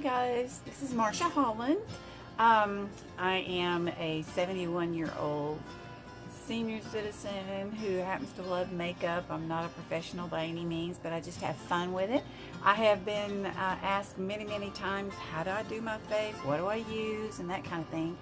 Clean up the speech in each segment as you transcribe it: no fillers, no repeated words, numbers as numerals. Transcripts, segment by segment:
guys, this is Marsha Holland. I am a 71-year-old senior citizen who happens to love makeup. I'm not a professional by any means, but I just have fun with it. I have been asked many times, how do I do my face? What do I use? And that kind of thing.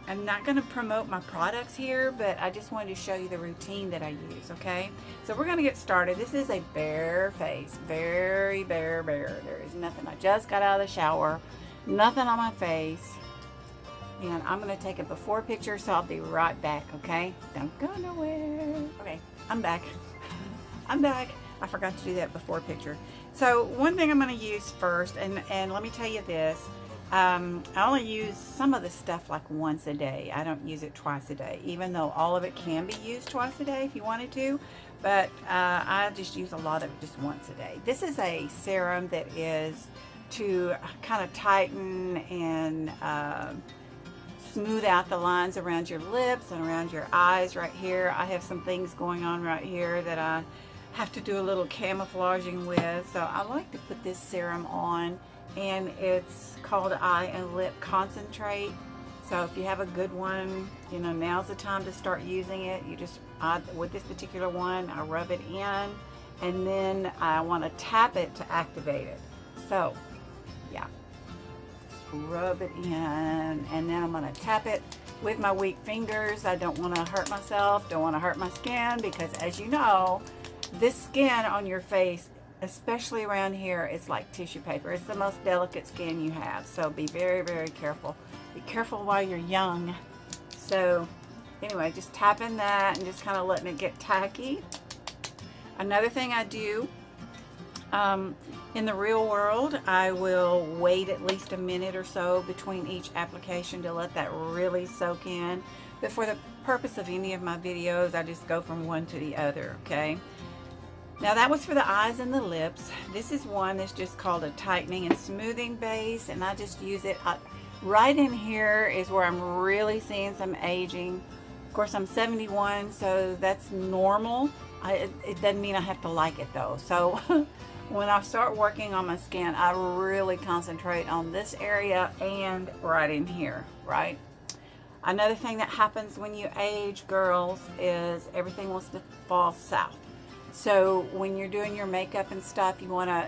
I'm not going to promote my products here, but I just wanted to show you the routine that I use, okay? So we're going to get started. This is a bare face, very bare. There is nothing. I just got out of the shower, nothing on my face. And I'm going to take a before picture, so I'll be right back, okay? Don't go nowhere. Okay, I'm back. I'm back. I forgot to do that before picture. So one thing I'm going to use first, and let me tell you this, I only use some of the stuff like once a day. I don't use it twice a day, even though all of it can be used twice a day if you wanted to. But I just use a lot of it just once a day. This is a serum that is to kind of tighten and smooth out the lines around your lips and around your eyes right here. I have some things going on right here that I have to do a little camouflaging with. So I like to put this serum on, and it's called Eye and Lip Concentrate. So if you have a good one, you know, now's the time to start using it. You just, with this particular one, I rub it in, and then I want to tap it to activate it. So yeah, rub it in, and then I'm going to tap it with my weak fingers. I don't want to hurt myself, don't want to hurt my skin, because as you know, this skin on your face, especially around here, it's like tissue paper. It's the most delicate skin you have, so be very careful. Be careful while you're young. So anyway, just tapping that and just kind of letting it get tacky. Another thing I do, in the real world, I will wait at least a minute or so between each application to let that really soak in. But for the purpose of any of my videos, I just go from one to the other, okay? Now that was for the eyes and the lips. This is one that's just called a tightening and smoothing base, and I just use it right in here is where I'm really seeing some aging. Of course, I'm 71, so that's normal. It doesn't mean I have to like it though. So when I start working on my skin, I really concentrate on this area and right in here, right? Another thing that happens when you age, girls, is everything wants to fall south. So when you're doing your makeup and stuff, you want to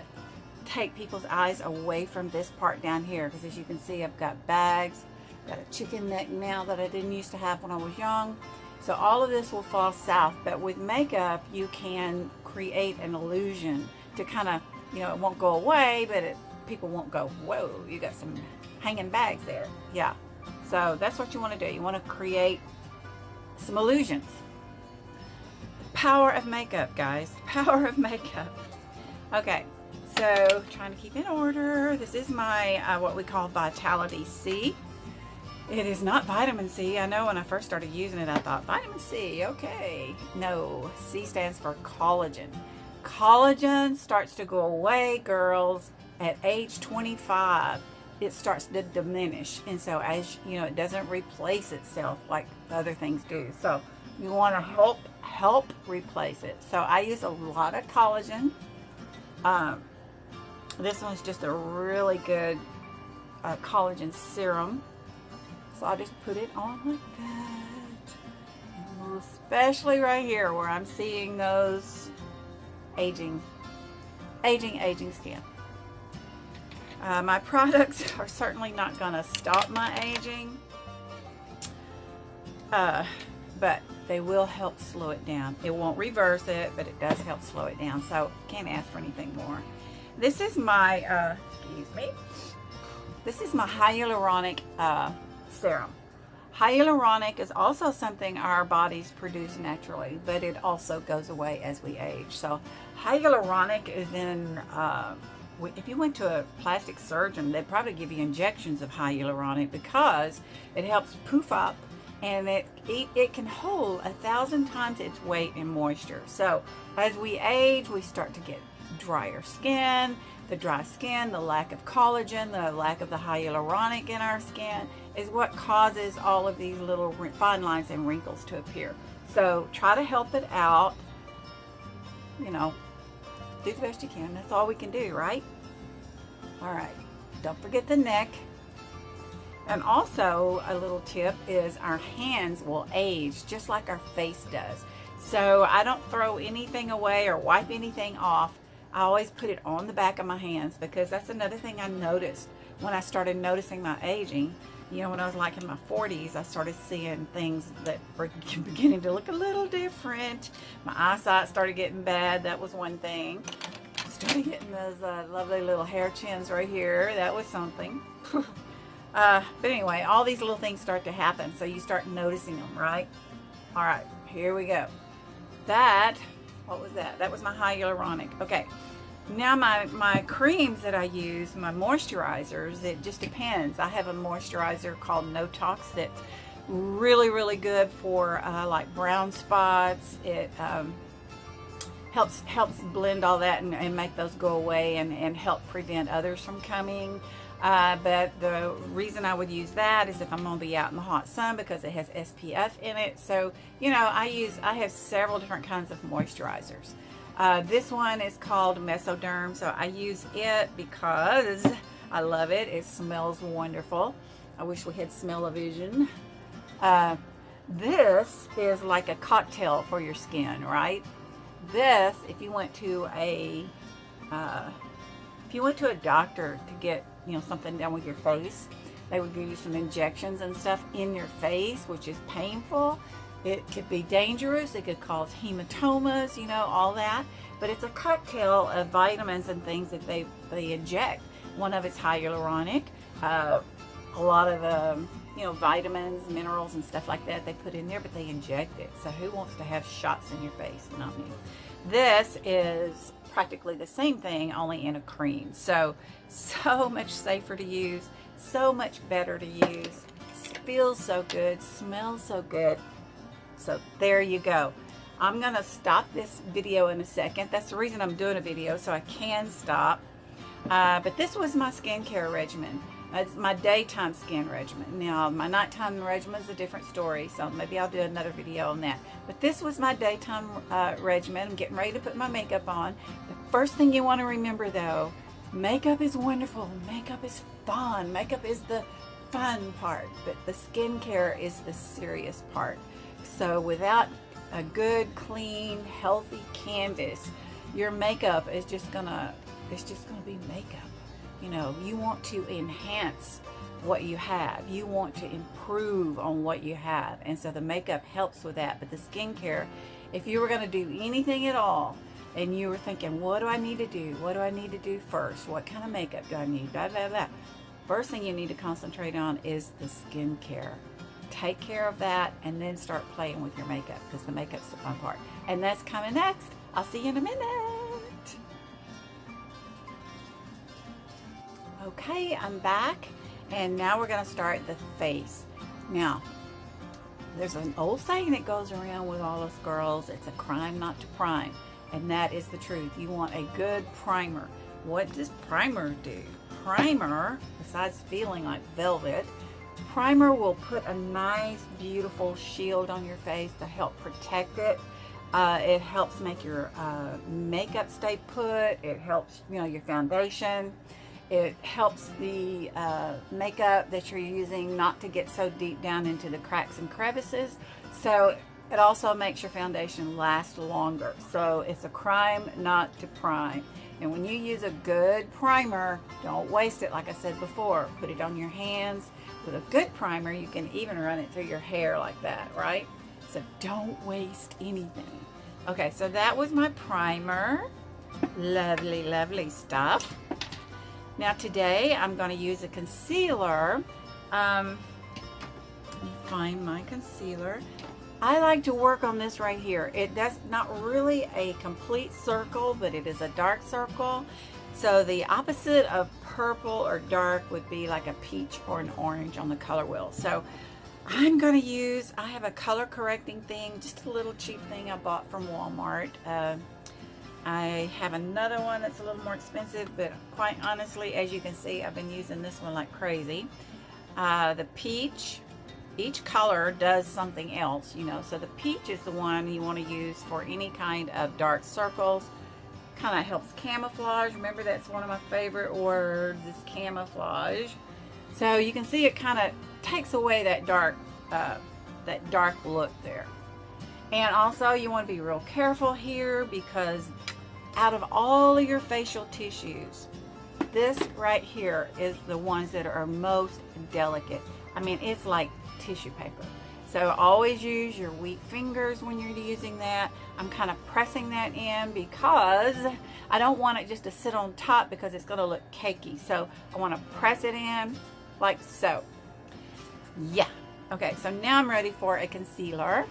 take people's eyes away from this part down here, because as you can see, I've got bags, got a chicken neck now that I didn't used to have when I was young. So all of this will fall south, but with makeup, you can create an illusion to kind of, you know, it won't go away, but people won't go, whoa, you got some hanging bags there. Yeah, so that's what you want to do. You want to create some illusions. Power of makeup, guys. Power of makeup. Okay, so trying to keep in order. This is my what we call Vitality C. It is not vitamin C. I know when I first started using it, I thought vitamin C, okay. No, C stands for collagen. Collagen starts to go away, girls, at age 25. It starts to diminish, and so as you know, it doesn't replace itself like other things do. So you want to help replace it. So I use a lot of collagen. This one's just a really good collagen serum. So I'll just put it on like that, especially right here where I'm seeing those aging skin. My products are certainly not going to stop my aging, but they will help slow it down. It won't reverse it, but it does help slow it down. So can't ask for anything more. This is my, excuse me, this is my hyaluronic serum. Hyaluronic is also something our bodies produce naturally, but it also goes away as we age. So hyaluronic is in, if you went to a plastic surgeon, they'd probably give you injections of hyaluronic, because it helps poof up, and it can hold 1,000 times its weight in moisture. So as we age, we start to get drier skin. The dry skin, the lack of collagen, the lack of the hyaluronic in our skin is what causes all of these little fine lines and wrinkles to appear. So try to help it out. You know, do the best you can. That's all we can do, right? All right, don't forget the neck. And also a little tip is our hands will age just like our face does. So I don't throw anything away or wipe anything off. I always put it on the back of my hands, because that's another thing I noticed when I started noticing my aging. You know, when I was like in my 40s, I started seeing things that were beginning to look a little different. My eyesight started getting bad. That was one thing. I started getting those lovely little hair chins right here. That was something. But anyway, all these little things start to happen, so you start noticing them, right? All right, here we go. What was that? That was my hyaluronic. Okay, now my creams that I use, my moisturizers, it just depends. I have a moisturizer called No Tox that's really, really good for like brown spots. It helps blend all that and make those go away and help prevent others from coming. But the reason I would use that is if I'm going to be out in the hot sun, because it has SPF in it. So, you know, I have several different kinds of moisturizers. This one is called Mesoderm, so I use it because I love it. It smells wonderful. I wish we had smell-o-vision. This is like a cocktail for your skin, right? This, if you went to a doctor to get, you know, something done with your face, they would give you some injections and stuff in your face, which is painful. It could be dangerous. It could cause hematomas, you know, all that. But it's a cocktail of vitamins and things that they inject. One of it's hyaluronic. A lot of you know, vitamins, minerals, and stuff like that they put in there, but they inject it. So who wants to have shots in your face? Not me. This is practically the same thing, only in a cream. So much safer to use, so much better to use, feels so good, smells so good. So there you go. I'm gonna stop this video in a second. That's the reason I'm doing a video, so I can stop. But this was my skincare regimen. It's my daytime skin regimen. Now, my nighttime regimen is a different story, so maybe I'll do another video on that. But this was my daytime regimen. I'm getting ready to put my makeup on. The first thing you want to remember, though, makeup is wonderful. Makeup is fun. Makeup is the fun part, but the skincare is the serious part. So without a good, clean, healthy canvas, your makeup is just gonna be makeup. You know, you want to enhance what you have. You want to improve on what you have. And so the makeup helps with that. But the skincare, if you were going to do anything at all, and you were thinking, what do I need to do? What do I need to do first? What kind of makeup do I need? Blah, blah, blah. First thing you need to concentrate on is the skincare. Take care of that and then start playing with your makeup, because the makeup's the fun part. And that's coming next. I'll see you in a minute. Okay, I'm back, and now we're going to start the face. Now, there's an old saying that goes around with all us girls: it's a crime not to prime, and that is the truth. You want a good primer. What does primer do? Primer, besides feeling like velvet, primer will put a nice, beautiful shield on your face to help protect it. It helps make your makeup stay put. It helps, you know, your foundation. It helps the makeup that you're using not to get so deep down into the cracks and crevices. So it also makes your foundation last longer. So it's a crime not to prime. And when you use a good primer, don't waste it. Like I said before, put it on your hands. With a good primer, you can even run it through your hair like that, right? So don't waste anything. Okay, so that was my primer. Lovely, lovely stuff. Now today I'm going to use a concealer. Let me find my concealer. I like to work on this right here. That's not really a complete circle, but it is a dark circle. So the opposite of purple or dark would be like a peach or an orange on the color wheel. So I'm going to use, I have a color correcting thing, just a little cheap thing I bought from Walmart. I have another one that's a little more expensive, but quite honestly, as you can see, I've been using this one like crazy. The peach, each color does something else, you know, so the peach is the one you want to use for any kind of dark circles, Kind of helps camouflage. Remember, that's one of my favorite words is camouflage. So you can see it kind of takes away that dark look there. And also you want to be real careful here because out of all of your facial tissues, this right here is the ones that are most delicate. I mean, it's like tissue paper. So always use your weak fingers when you're using that. I'm kind of pressing that in because I don't want it just to sit on top because it's going to look cakey. So I want to press it in like so. Yeah. Okay, so now I'm ready for a concealer.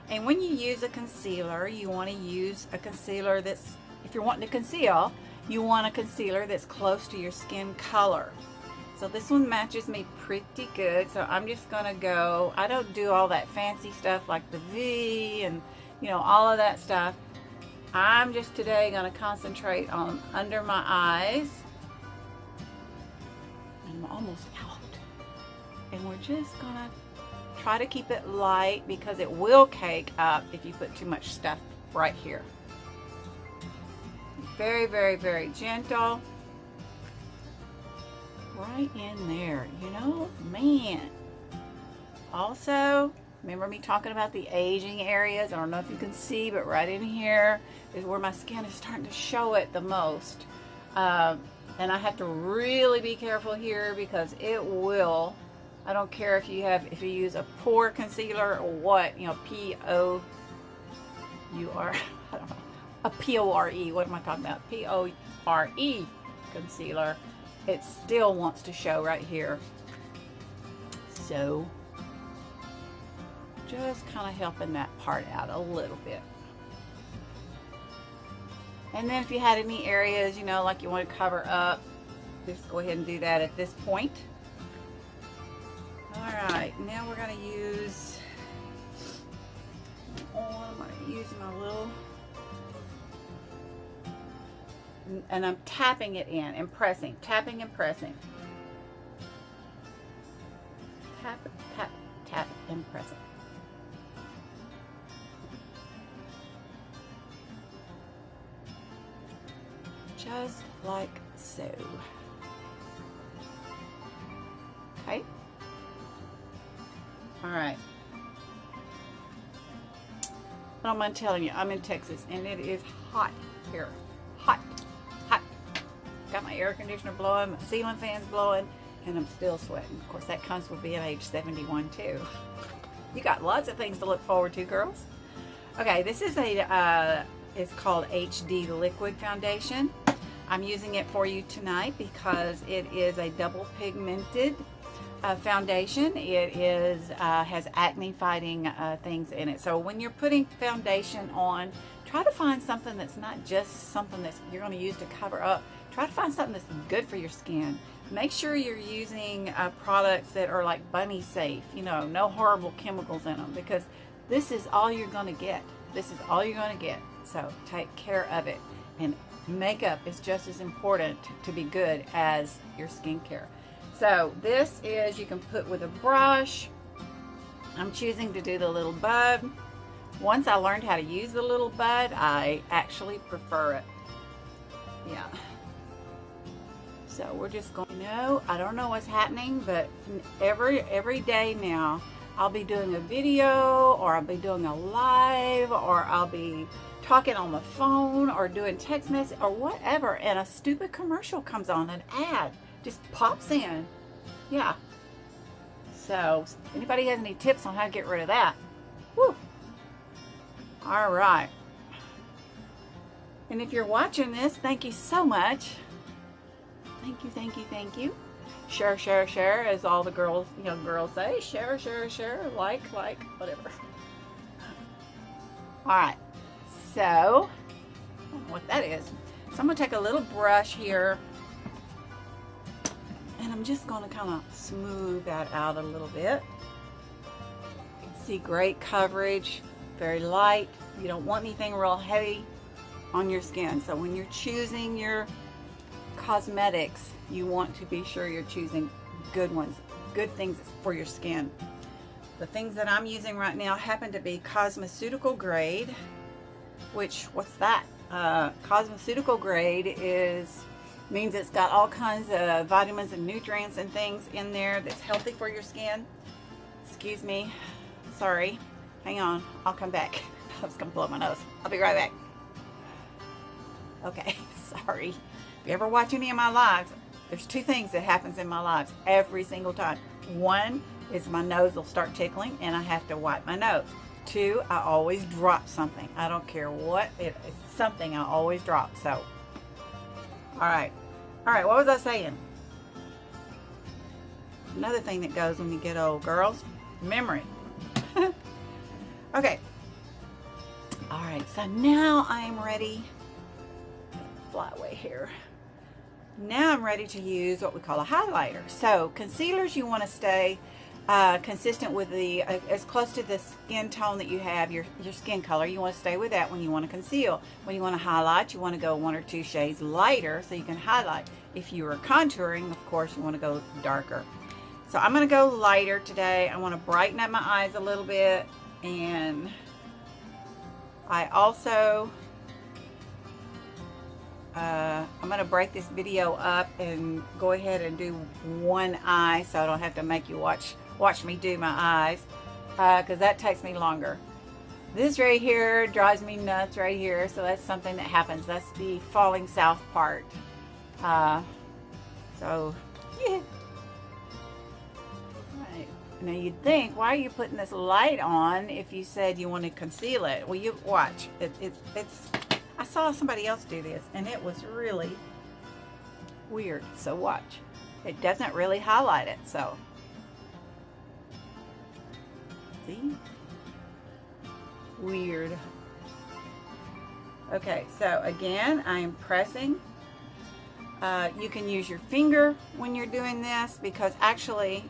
And when you use a concealer, you want to use a concealer that's, if you're wanting to conceal, you want a concealer that's close to your skin color. So this one matches me pretty good. So I'm just going to go, I don't do all that fancy stuff like the V and, you know, all of that stuff. I'm just today going to concentrate on under my eyes. I'm almost out. And we're just going to try to keep it light because it will cake up if you put too much stuff right here. Very, very, very gentle. Right in there, you know, man. Also, remember me talking about the aging areas? I don't know if you can see, but right in here is where my skin is starting to show it the most. And I have to really be careful here because it will, I don't care if you use a pore concealer or what, you know, P-O-U-R, I don't know, a P-O-R-E, what am I talking about? P-O-R-E concealer. It still wants to show right here. So just kind of helping that part out a little bit. And then if you had any areas, you know, like you want to cover up, just go ahead and do that at this point. All right, now we're going to use, I'm going to use my little, and I'm tapping it in and pressing, tapping and pressing. Tap, tap, tap, and pressing. Just like so. Okay. All right. I don't mind telling you, I'm in Texas and it is hot here. Hot. Hot. Got my air conditioner blowing, my ceiling fan's blowing, and I'm still sweating. Of course, that comes with being age 71 too. You got lots of things to look forward to, girls. Okay, this is a, it's called HD Liquid Foundation. I'm using it for you tonight because it is a double pigmented foundation. It is has acne fighting things in it. So when you're putting foundation on, try to find something that's not just something that you're going to use to cover up. Try to find something that's good for your skin. Make sure you're using products that are like bunny safe, you know, no horrible chemicals in them, because this is all you're going to get. This is all you're going to get. So take care of it. And makeup is just as important to be good as your skincare. So this is, you can put with a brush. I'm choosing to do the little bud. Once I learned how to use the little bud, I actually prefer it. Yeah. So we're just going, I don't know what's happening, but every day now, I'll be doing a video, or I'll be doing a live, or I'll be talking on the phone, or doing text message, or whatever, and a stupid commercial comes on, an ad just pops in. Yeah. So, anybody has any tips on how to get rid of that? Woo. All right. And if you're watching this, thank you so much. Thank you, thank you, thank you. Share, share, share, as all the girls, young girls say. Share, share, share, like, whatever. All right. So, I don't know what that is. So I'm going to take a little brush here, and I'm just going to kind of smooth that out a little bit. You can see great coverage, very light. You don't want anything real heavy on your skin. So when you're choosing your cosmetics, you want to be sure you're choosing good ones, good things for your skin. The things that I'm using right now happen to be cosmeceutical grade, which, what's that? cosmeceutical grade means it's got all kinds of vitamins and nutrients and things in there that's healthy for your skin. Excuse me. Sorry. Hang on. I'll come back. I was gonna blow my nose. I'll be right back. Okay. Sorry. If you ever watch any of my lives, there's two things that happens in my lives every single time. One is my nose will start tickling and I have to wipe my nose. Two, I always drop something. I don't care what it is, something I always drop. So, all right, what was I saying? Another thing that goes when you get old, girls, memory. Okay. All right, so now I am ready. Fly away here. Now I'm ready to use what we call a highlighter. So concealers, you want to stay consistent with the as close to the skin tone that you have, your skin color. You want to stay with that when you want to conceal. When you want to highlight, you want to go 1 or 2 shades lighter so you can highlight. If you are contouring, of course, you want to go darker. So I'm going to go lighter today. I want to brighten up my eyes a little bit, and I also I'm going to break this video up and go ahead and do one eye so I don't have to make you watch me do my eyes, because that takes me longer. This right here drives me nuts right here, so that's something that happens. That's the falling south part. So yeah. Right. Now you'd think, why are you putting this light on if you said you want to conceal it? Well, you watch. It's I saw somebody else do this and it was really weird. So watch. It doesn't really highlight it. So see? Weird. Okay, so again, I'm pressing. You can use your finger when you're doing this, because actually,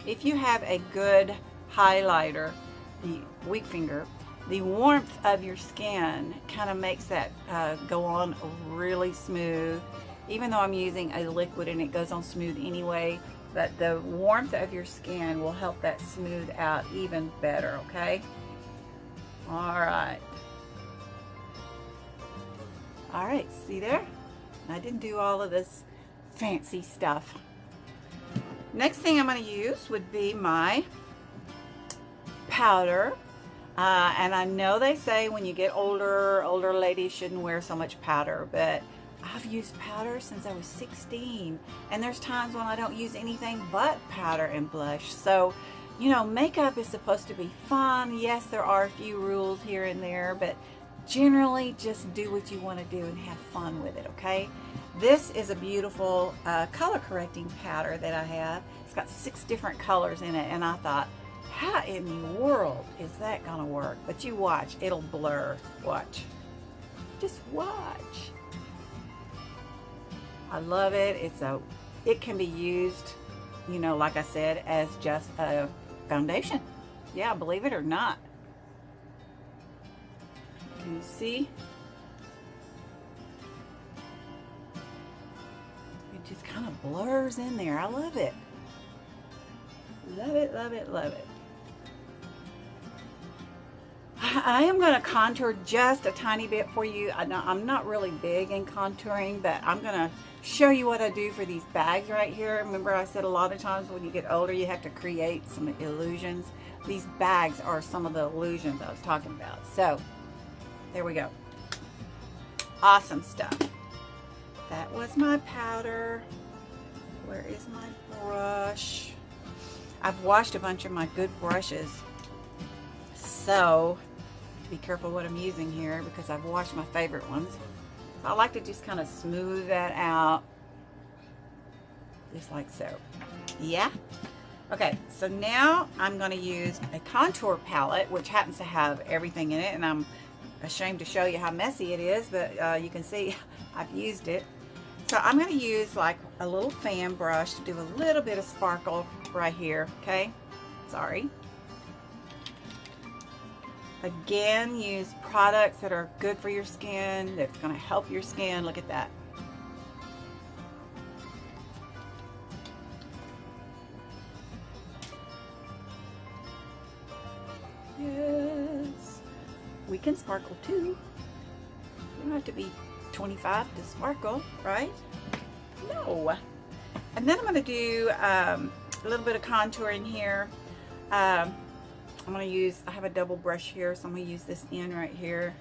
if you have a good highlighter, the weak finger, the warmth of your skin kind of makes that go on really smooth. Even though I'm using a liquid and it goes on smooth anyway, but the warmth of your skin will help that smooth out even better, okay? All right. All right, see there? I didn't do all of this fancy stuff. Next thing I'm going to use would be my powder. And I know they say when you get older ladies shouldn't wear so much powder, but I've used powder since I was 16. And there's times when I don't use anything but powder and blush. So, you know, makeup is supposed to be fun. Yes, there are a few rules here and there, but generally just do what you want to do and have fun with it, okay? This is a beautiful color correcting powder that I have. It's got 6 different colors in it, and I thought, how in the world is that gonna work? But you watch, it'll blur. Watch. Just watch. I love it. It can be used, you know, like I said, as just a foundation. Yeah, believe it or not. Can you see? It just kind of blurs in there. I love it. Love it, love it, love it. I am going to contour just a tiny bit for you. I'm not really big in contouring, but I'm going to show you what I do for these bags right here. Remember I said a lot of times when you get older you have to create some illusions. These bags are some of the illusions I was talking about. So there we go. Awesome stuff. That was my powder. Where is my brush? I've washed a bunch of my good brushes, so be careful what I'm using here because I've washed my favorite ones. So I like to just kind of smooth that out, just like so. Yeah? Okay, so now I'm going to use a contour palette, which happens to have everything in it, and I'm ashamed to show you how messy it is, but you can see I've used it. So I'm going to use like a little fan brush to do a little bit of sparkle right here, okay? Sorry. Again, use products that are good for your skin, that's going to help your skin. Look at that. Yes. We can sparkle too. You don't have to be 25 to sparkle, right? No. And then I'm going to do a little bit of contour in here. I'm going to use, I have a double brush here, so I'm going to use this end right here.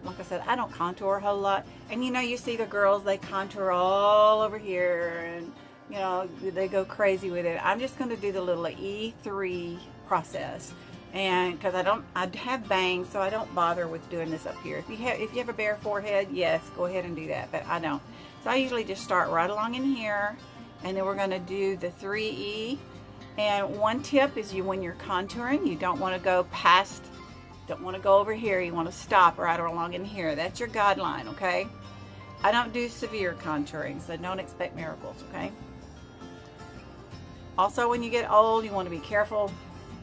Like I said, I don't contour a whole lot. And you know, you see the girls, they contour all over here and, you know, they go crazy with it. I'm just going to do the little E3 process. And because I have bangs, so I don't bother with doing this up here. If you have a bare forehead, yes, go ahead and do that, but I don't. So I usually just start right along in here, and then we're going to do the 3E. And one tip is when you're contouring, you don't want to go past, don't want to go over here. You want to stop right along in here. That's your guideline, okay? I don't do severe contouring, so don't expect miracles, okay? Also, when you get old, you want to be careful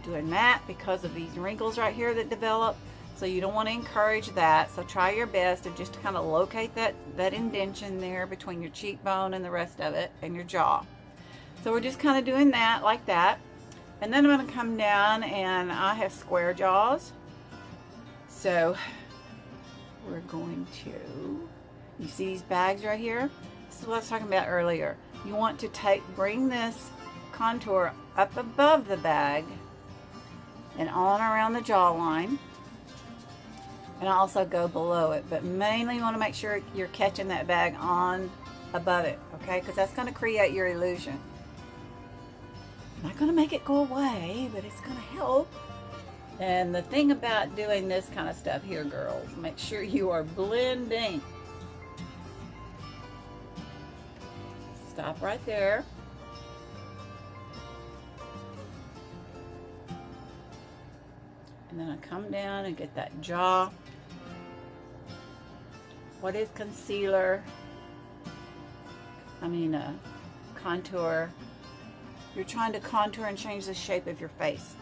doing that because of these wrinkles right here that develop. So you don't want to encourage that. So try your best to just kind of locate that indentation there between your cheekbone and the rest of it and your jaw. So we're just kind of doing that like that. And then I'm going to come down, and I have square jaws. So we're going to, you see these bags right here? This is what I was talking about earlier. You want to bring this contour up above the bag and on around the jawline, and also go below it, but mainly you want to make sure you're catching that bag on above it, okay? Because that's going to create your illusion. I'm not going to make it go away, but it's going to help. And the thing about doing this kind of stuff here, girls, make sure you are blending. Stop right there. And then I come down and get that jaw. What is concealer? Contour. You're trying to contour and change the shape of your face.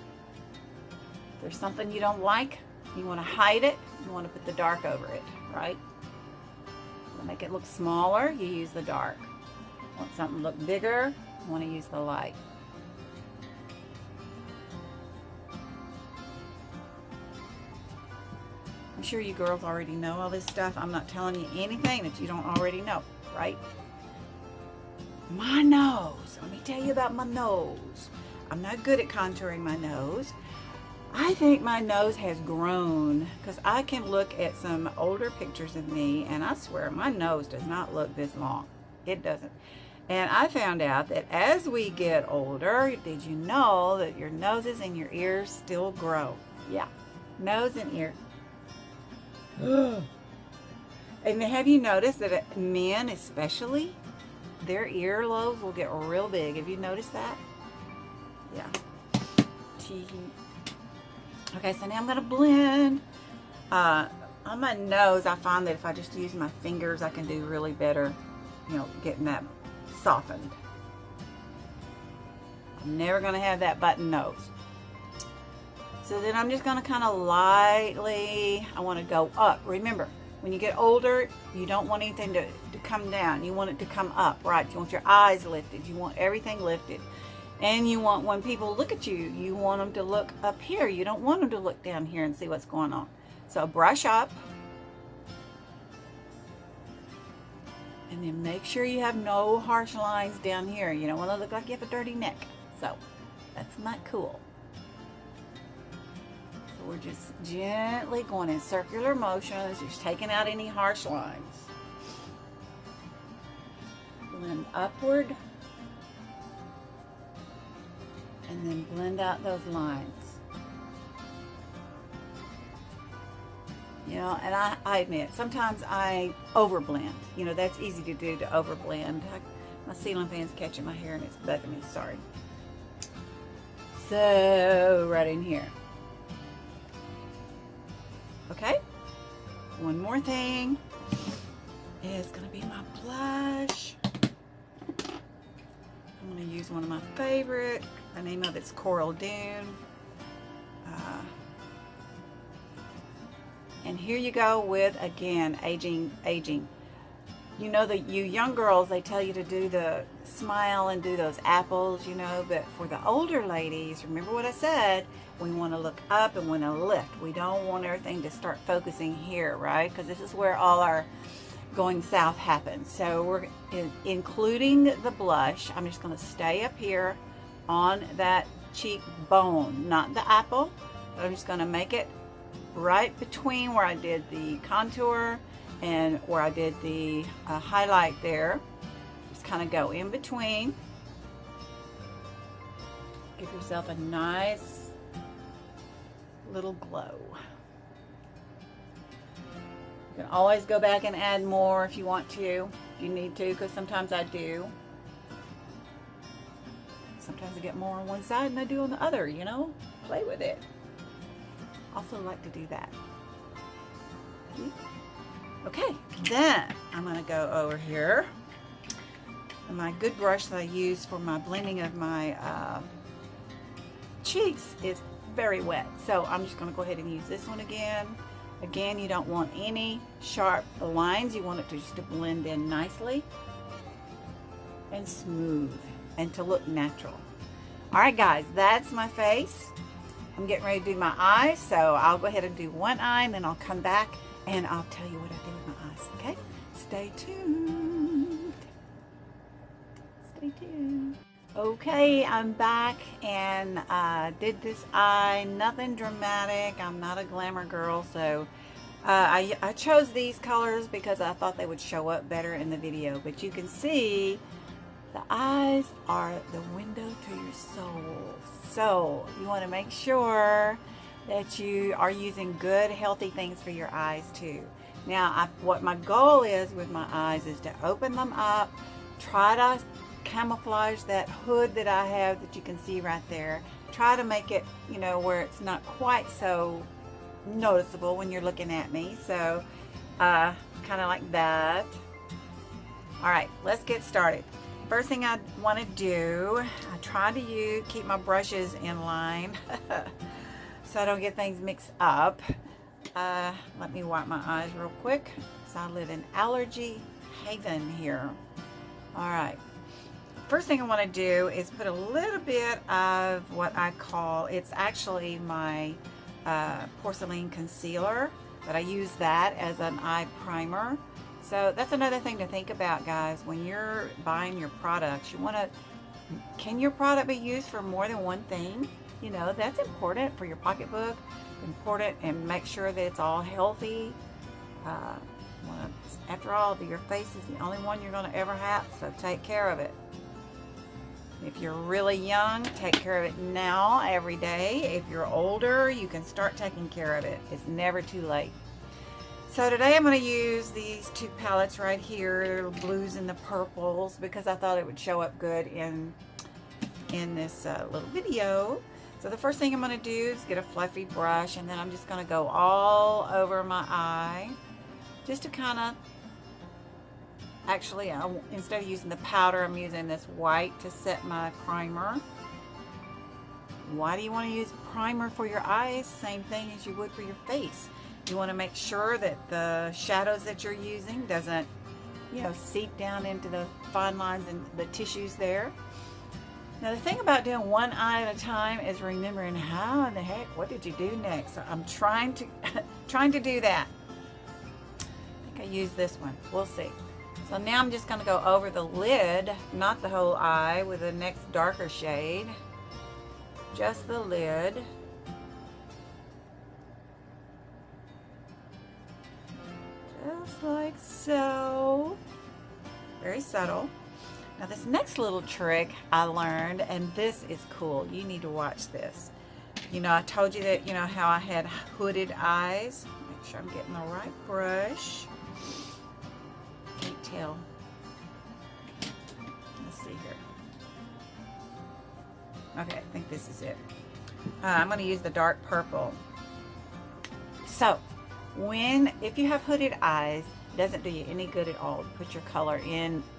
If there's something you don't like, you want to hide it, you want to put the dark over it, right? To make it look smaller, you use the dark. Want something to look bigger, you want to use the light. I'm sure you girls already know all this stuff. I'm not telling you anything that you don't already know, right? My nose. Let me tell you about my nose. I'm not good at contouring my nose. I think my nose has grown because I can look at some older pictures of me, and I swear my nose does not look this long. It doesn't. And I found out that as we get older, did you know that your noses and your ears still grow? Yeah, nose and ear. And have you noticed that men especially, their earlobes will get real big? Have you noticed that? Yeah. Okay, so now I'm going to blend. On my nose, I find that if I just use my fingers, I can do really better, you know, getting that softened. I'm never going to have that button nose. So then I'm just going to kind of lightly, I want to go up. Remember, when you get older, you don't want anything to come down. You want it to come up, right? You want your eyes lifted. You want everything lifted. And you want, when people look at you, you want them to look up here. You don't want them to look down here and see what's going on. So brush up. And then make sure you have no harsh lines down here. You don't want to look like you have a dirty neck. So that's not cool. We're just gently going in circular motions, just taking out any harsh lines. Blend upward. And then blend out those lines. You know, and I admit, sometimes I overblend. You know, that's easy to do, to overblend. My ceiling fan's catching my hair and it's bugging me, sorry. So, right in here. Okay, one more thing is going to be my blush. I'm going to use one of my favorite. The name of it's Coral Dune. And here you go with, again, aging. You know that you young girls, they tell you to do the smile and do those apples, you know, but for the older ladies, remember what I said, we want to look up and want to lift. We don't want everything to start focusing here, right? Because this is where all our going south happens. So we're including the blush. I'm just going to stay up here on that cheekbone, not the apple, but I'm just going to make it right between where I did the contour and where I did the highlight there. Just kind of go in between. Give yourself a nice little glow. You can always go back and add more if you want to, if you need to, because sometimes I do. Sometimes I get more on one side than I do on the other, you know? Play with it. Also like to do that. See? Okay, then I'm going to go over here. And my good brush that I use for my blending of my cheeks is very wet. So I'm just going to go ahead and use this one again. Again, you don't want any sharp lines. You want it to just to blend in nicely and smooth and to look natural. All right, guys, that's my face. I'm getting ready to do my eyes, so I'll go ahead and do one eye, and then I'll come back and I'll tell you what I do with my eyes, okay? Stay tuned. Stay tuned. Okay, I'm back and did this eye. Nothing dramatic. I'm not a glamour girl, so I chose these colors because I thought they would show up better in the video. But you can see the eyes are the window to your soul. So you want to make sure that you are using good, healthy things for your eyes too. Now, what my goal is with my eyes is to open them up, try to camouflage that hood that I have that you can see right there. Try to make it, you know, where it's not quite so noticeable when you're looking at me. So, kind of like that. All right, let's get started. First thing I want to do, I try to keep my brushes in line so I don't get things mixed up. Let me wipe my eyes real quick. So I live in allergy haven here. All right. First thing I want to do is put a little bit of what I call, it's actually my porcelain concealer, but I use that as an eye primer. So that's another thing to think about, guys. When you're buying your products, you want to, can your product be used for more than one thing? You know, that's important for your pocketbook, important, and make sure that it's all healthy. After all, your face is the only one you're going to ever have, so take care of it. If you're really young, take care of it now, every day. If you're older, you can start taking care of it. It's never too late. So today I'm going to use these two palettes right here, the blues and the purples, because I thought it would show up good in this little video. So the first thing I'm going to do is get a fluffy brush, and then I'm just going to go all over my eye, just to kind of, actually, instead of using the powder, I'm using this white to set my primer. Why do you want to use primer for your eyes? Same thing as you would for your face. You want to make sure that the shadows that you're using doesn't, you know, seep down into the fine lines and the tissues there. Now the thing about doing one eye at a time is remembering how in the heck, what did you do next? So I'm trying to do that. I think I used this one. We'll see. So now I'm just going to go over the lid, not the whole eye, with the next darker shade. Just the lid. Just like so. Very subtle. Now this next little trick I learned, and this is cool. You need to watch this. You know, I told you that, you know, how I had hooded eyes. Make sure I'm getting the right brush. Can't tell. Let's see here. Okay, I think this is it. I'm going to use the dark purple. So, if you have hooded eyes, it doesn't do you any good at all to put your color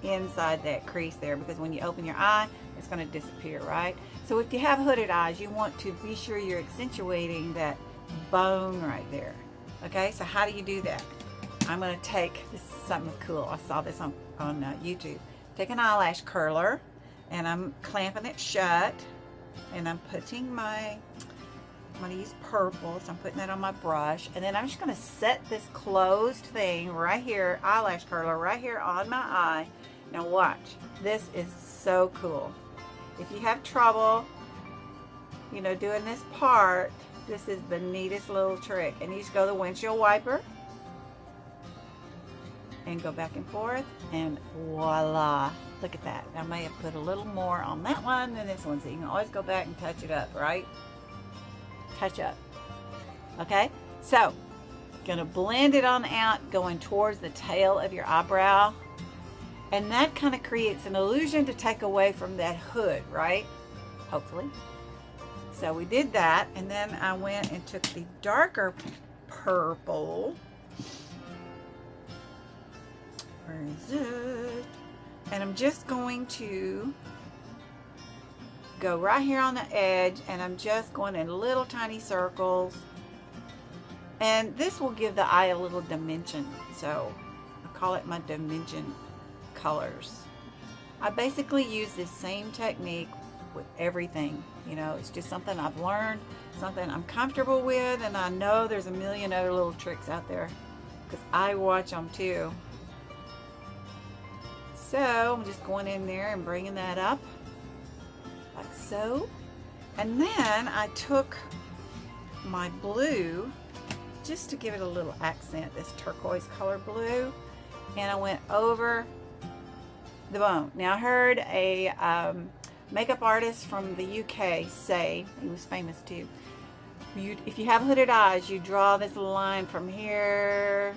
inside that crease there, because when you open your eye, it's going to disappear, right? So if you have hooded eyes, you want to be sure you're accentuating that bone right there. Okay, so how do you do that? I'm going to take, this is something cool, I saw this on YouTube. Take an eyelash curler, and I'm clamping it shut, and I'm putting I'm going to use purple, so I'm putting that on my brush, and then I'm just going to set this closed thing right here, eyelash curler, right here on my eye. Now watch, this is so cool. If you have trouble, you know, doing this part, this is the neatest little trick. And you just go to the windshield wiper and go back and forth, and voila, look at that. I may have put a little more on that one than this one, so you can always go back and touch it up, right? Touch up. Okay, so gonna blend it on out, going towards the tail of your eyebrow, and that kind of creates an illusion to take away from that hood, right? Hopefully. So we did that, and then I went and took the darker purple. Where is it? And I'm just going to go right here on the edge, and I'm just going in little tiny circles. And this will give the eye a little dimension. So I call it my dimension colors. I basically use this same technique with everything. You know, it's just something I've learned, something I'm comfortable with, and I know there's a million other little tricks out there because I watch them too. So I'm just going in there and bringing that up like so. And then I took my blue just to give it a little accent, this turquoise color blue, and I went over the bone. Now I heard a makeup artist from the UK say, he was famous too, if you have hooded eyes, you draw this line from here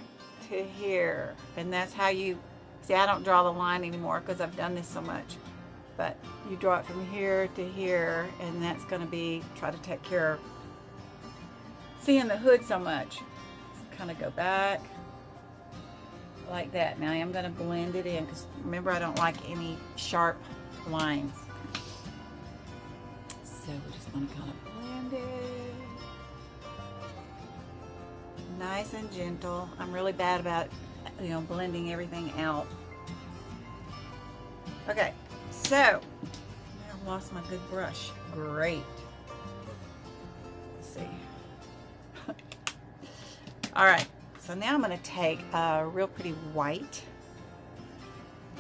to here, and that's how you see. I don't draw the line anymore because I've done this so much, but you draw it from here to here, and that's going to be, try to take care of seeing the hood so much. Just kind of go back like that. Now I am going to blend it in because remember, I don't like any sharp lines. So we're just going to kind of blend it. Nice and gentle. I'm really bad about, you know, blending everything out. Okay, so I lost my good brush. Great. Let's see. All right, so now I'm going to take a real pretty white,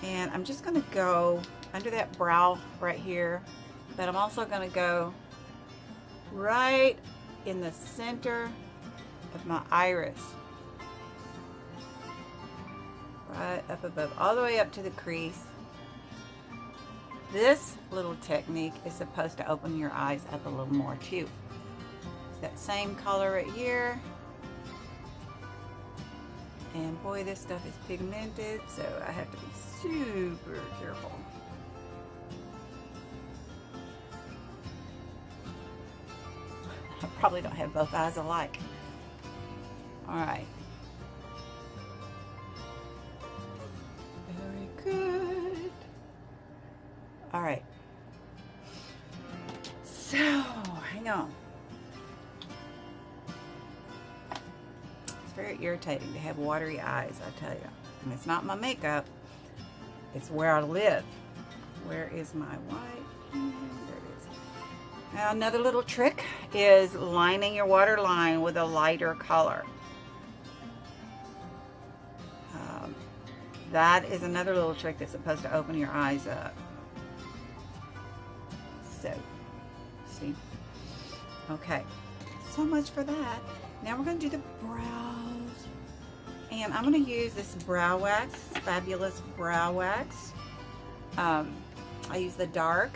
and I'm just going to go under that brow right here, but I'm also going to go right in the center of my iris, right up above, all the way up to the crease. This little technique is supposed to open your eyes up a little more too. It's that same color right here. And boy, this stuff is pigmented, so I have to be super careful. I probably don't have both eyes alike. All right. Very good. All right. So, hang on. It's very irritating to have watery eyes, I tell you. And it's not my makeup. It's where I live. Where is my white? There it is. Now, another little trick is lining your waterline with a lighter color. That is another little trick that's supposed to open your eyes up. So, see? Okay, so much for that. Now we're going to do the brows. And I'm going to use this brow wax, Fabulous Brow Wax. I use the dark.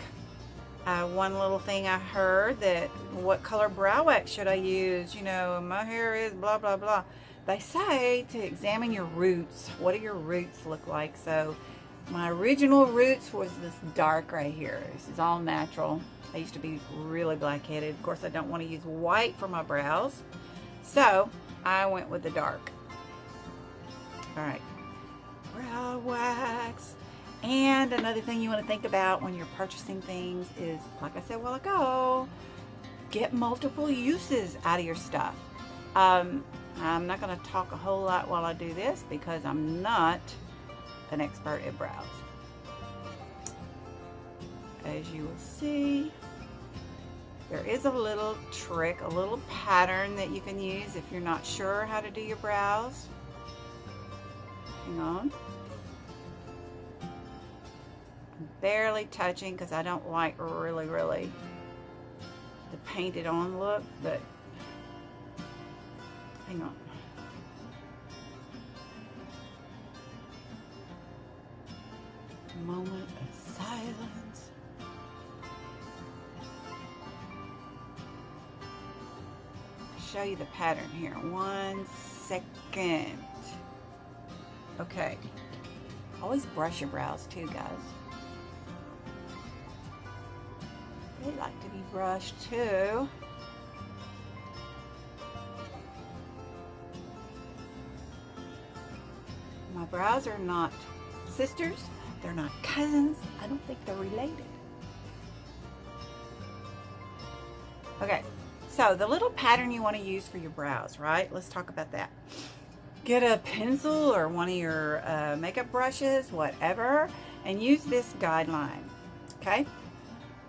One little thing I heard, that what color brow wax should I use? You know, my hair is blah, blah, blah. They say to examine your roots. What do your roots look like? So my original roots was this dark right here. This is all natural. I used to be really black-headed. Of course, I don't want to use white for my brows, so I went with the dark. All right, brow wax. And another thing you want to think about when you're purchasing things is, like I said a while ago, get multiple uses out of your stuff. I'm not going to talk a whole lot while I do this because I'm not an expert at brows. As you will see, there is a little trick, a little pattern that you can use if you're not sure how to do your brows. Hang on. I'm barely touching because I don't like really the painted on look, but hang on. Moment of silence. Show you the pattern here. 1 second. Okay. Always brush your brows too, guys. They like to be brushed too. My brows are not sisters. They're not cousins. I don't think they're related. Okay. So the little pattern you want to use for your brows, right? Let's talk about that. Get a pencil or one of your makeup brushes, whatever, and use this guideline, okay?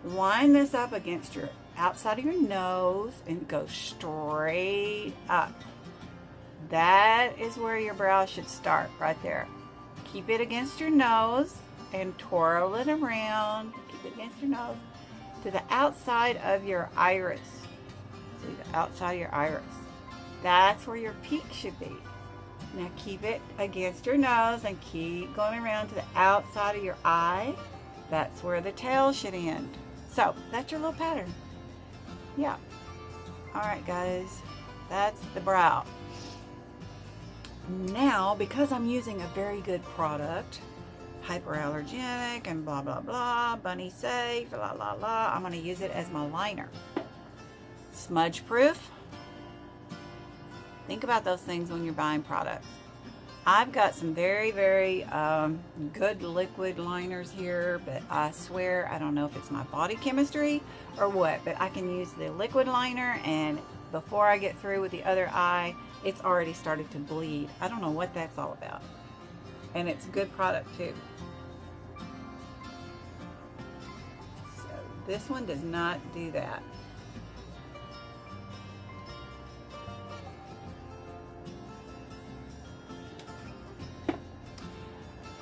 Line this up against your outside of your nose and go straight up. That is where your brow should start, right there. Keep it against your nose and twirl it around. Keep it against your nose to the outside of your iris. See, the outside of your iris. That's where your peak should be. Now keep it against your nose and keep going around to the outside of your eye. That's where the tail should end. So that's your little pattern. Yeah. All right, guys. That's the brow. Now, because I'm using a very good product, hyperallergenic and blah, blah, blah, bunny safe, la, la, la, I'm going to use it as my liner. Smudge proof. Think about those things when you're buying products. I've got some very good liquid liners here, but I swear I don't know if it's my body chemistry or what, but I can use the liquid liner and before I get through with the other eye, it's already started to bleed. I don't know what that's all about. And it's a good product too. So this one does not do that.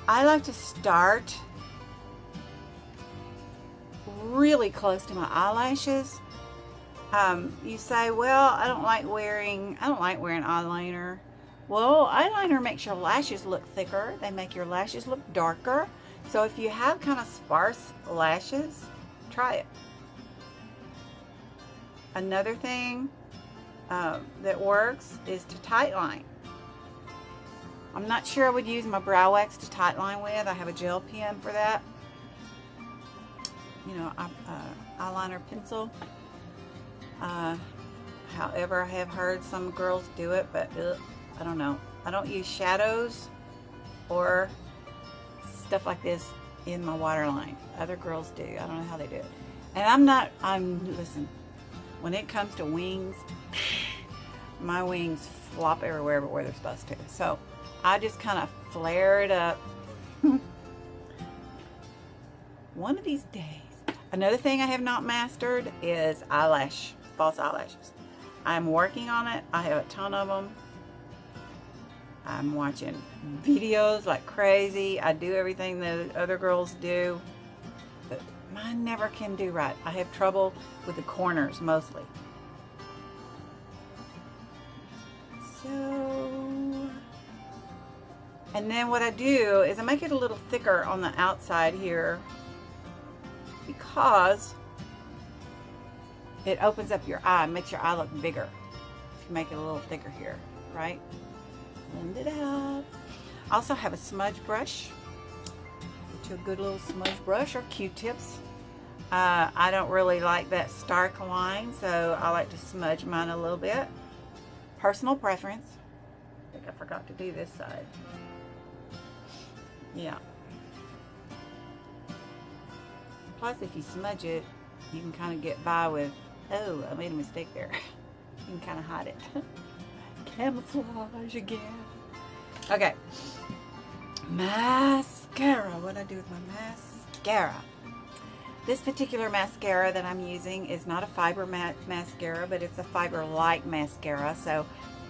I like to start really close to my eyelashes. You say, well, I don't like wearing eyeliner. Well, eyeliner makes your lashes look thicker. They make your lashes look darker. So if you have kind of sparse lashes, try it. Another thing that works is to tightline. I'm not sure I would use my brow wax to tightline with. I have a gel pen for that. You know, eyeliner pencil. However, I have heard some girls do it, but I don't know. I don't use shadows or stuff like this in my waterline. Other girls do. I don't know how they do it. And listen, when it comes to wings, my wings flop everywhere but where they're supposed to. So I just kind of flare it up. One of these days. Another thing I have not mastered is false eyelashes. I'm working on it. I have a ton of them. I'm watching videos like crazy. I do everything that other girls do, but mine never can do right. I have trouble with the corners mostly. So, and then what I do is I make it a little thicker on the outside here because it opens up your eye, makes your eye look bigger if you make it a little thicker here, right? Blend it out. I also have a smudge brush. Get you a good little smudge brush or Q-tips. I don't really like that stark line, so I like to smudge mine a little bit. Personal preference. I think I forgot to do this side. Yeah. Plus, if you smudge it, you can kind of get by with, oh, I made a mistake there. You can kind of hide it. Camouflage again. Okay. Mascara. What do I do with my mascara? This particular mascara that I'm using is not a fiber mascara, but it's a fiber-like mascara. So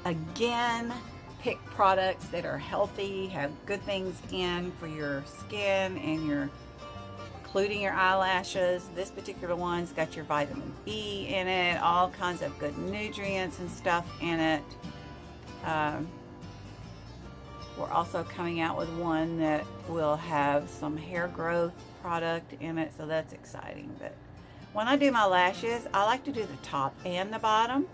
again, pick products that are healthy, have good things in for your skin and your, including your eyelashes. This particular one's got your vitamin E in it, all kinds of good nutrients and stuff in it. We're also coming out with one that will have some hair growth product in it, so that's exciting. But when I do my lashes, I like to do the top and the bottom.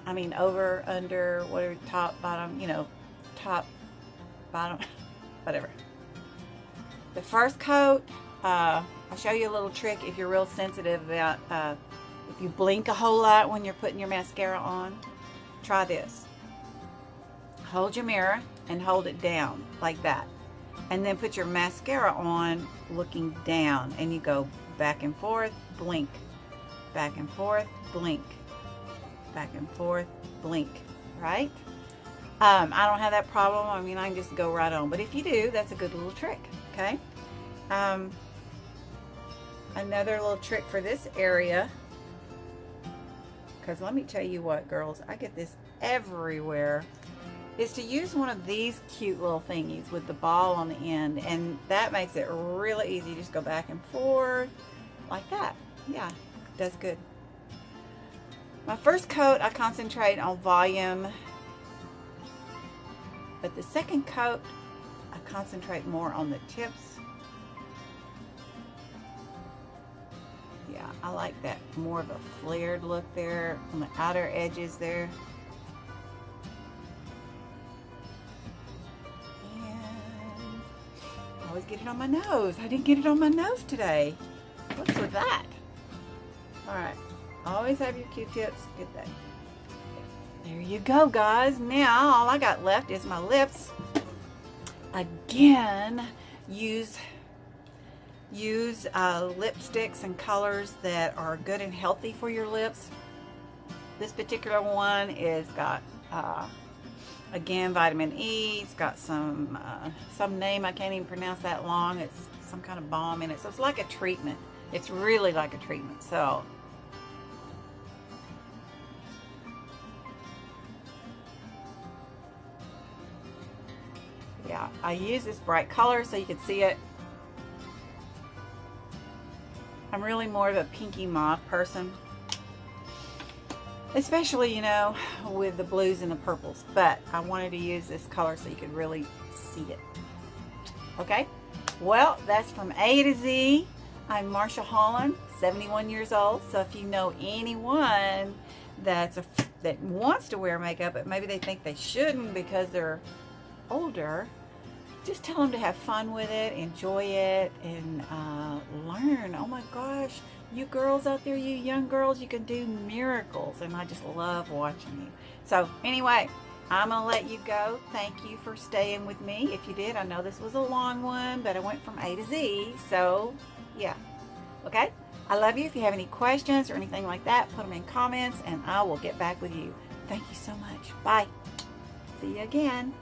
I mean, over, under, whatever, top, bottom, you know, top, bottom, whatever. The first coat, I'll show you a little trick if you're real sensitive about, if you blink a whole lot when you're putting your mascara on. Try this. Hold your mirror and hold it down like that. And then put your mascara on looking down, and you go back and forth, blink, back and forth, blink, back and forth, blink, right? I don't have that problem. I mean, I can just go right on. But if you do, that's a good little trick, okay? Another little trick for this area, because let me tell you what, girls, I get this everywhere, is to use one of these cute little thingies with the ball on the end, and that makes it really easy. Just go back and forth like that. Yeah, does good. My first coat, I concentrate on volume, but the second coat, I concentrate more on the tips. Yeah, I like that more of a flared look there on the outer edges there. I always get it on my nose. I didn't get it on my nose today. What's with that? Alright, always have your Q-tips. Get that. There you go, guys. Now all I got left is my lips. Again, use lipsticks and colors that are good and healthy for your lips. This particular one is got again, vitamin E. It's got some name, I can't even pronounce that long. It's some kind of balm in it. So it's like a treatment. It's really like a treatment. So yeah, I use this bright color so you can see it. I'm really more of a pinky mauve person, especially, you know, with the blues and the purples, but I wanted to use this color so you could really see it. Okay, well, that's from A to Z. I'm Marsha Holland, 71 years old. So if you know anyone that wants to wear makeup, but maybe they think they shouldn't because they're older, just tell them to have fun with it, enjoy it, and learn. Oh my gosh, you girls out there, you young girls, you can do miracles, and I just love watching you. So anyway, I'm gonna let you go. Thank you for staying with me. If you did, I know this was a long one, but I went from A to Z, so yeah. Okay, I love you. If you have any questions or anything like that, put them in comments and I will get back with you. Thank you so much. Bye. See you again.